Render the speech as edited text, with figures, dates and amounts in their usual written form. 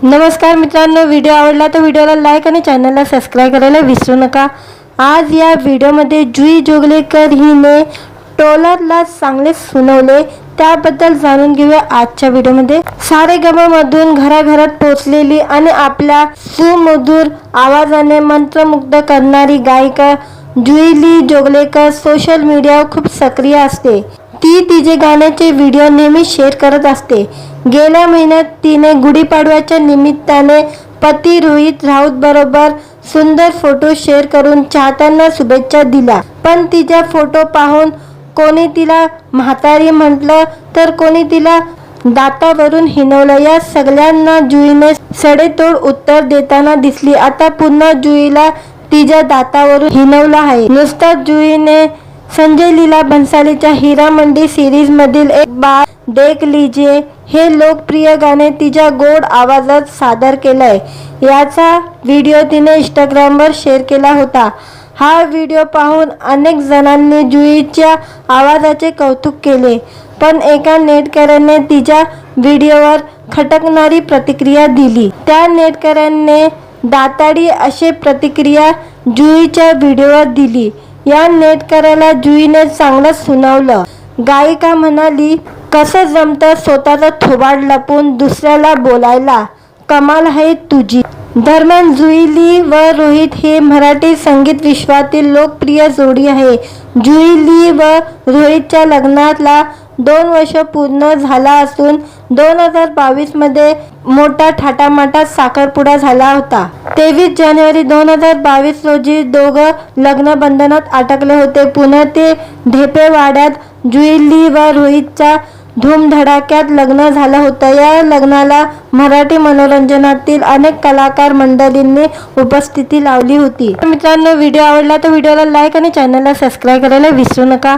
नमस्कार मित्रांनो, व्हिडिओ आवडला तर व्हिडिओला लाईक आणि चॅनलला सबस्क्राईब करायला विसरू नका। आज या व्हिडिओमध्ये जुई जोगलेकर हिने टोलरला चांगले सुनवले त्याबद्दल जाणून घेऊया आजच्या व्हिडिओमध्ये। सारेगममधून घराघरात पोहोचलेली आणि आपल्या सुमधुर आवाजाने मंत्रमुग्ध करणारी गायिका जुई जोगलेकर सोशल मीडियावर खूप सक्रिय असते। ती तिचे गाण्याचे व्हिडिओ नेहमी शेअर करत असते। गेल्या महिन्यात तिने गुढीपाडव्याच्या निमित्ताने पती रोहित राऊत बरोबर सुंदर फोटो शेअर करून चाहत्यांना शुभेच्छा दिल्या। पण तिचा फोटो पाहून कोणी तिला म्हातारी म्हटलं तर कोणी तिला दातावरून हिणवलं। या सगळ्यांना जुईने सडेतोड उत्तर देताना दिसली। आता पुन्हा जुईला तिच्या दातावरून हिणवलं आहे। नुसताच जुईने संजय लीला भंसालीच्या हीरा मंडी सीरीज मधील एक बार देख लीजिए हे लोकप्रिय गाणे तिच्या गोड आवाजात सादर केलंय। याचा व्हिडिओ तिने इंस्टाग्रामवर शेअर केला होता। हा व्हिडिओ पाहून अनेक जणांनी जुईच्या आवाजाचे कौतुक केले, पण एका नेटकऱ्याने तिच्या व्हिडिओवर खटकणारी प्रतिक्रिया दिली। त्या नेटकऱ्याने दाताडी अशी प्रतिक्रिया जुईच्या व्हिडिओवर दिली। या नेटकऱ्याला जुईने चांगलंच सुनावलं। गायिका म्हणाली, कसं जमतं स्वतःचा थोबाड लपवून दुसऱ्याला बोलायला, कमाल आहे तुझी। दरम्यान जुई व रोहित हे मराठी संगीत विश्वातील लोकप्रिय जोडी आहे। जुई व रोहितच्या लग्नाला 2 वर्ष पूर्ण झाला असून 2022 मध्ये मोठा थाटामाटात साखरपुडा झाला होता। 23 जानेवारी 2022 रोजी दोघं लग्नबंधनात अटकले होते। पुण्यातील ढेपेवाड्यात जुई व रोहितचा धूमधडाक्यात लग्न झालं होतं। या लग्नाला मराठी मनोरंजनातील अनेक कलाकार मंडळींनी उपस्थिती लावली होती। मित्रांनो, व्हिडिओ आवडला तर व्हिडिओला लाईक आणि चॅनलला सबस्क्राईब करायला विसरू नका।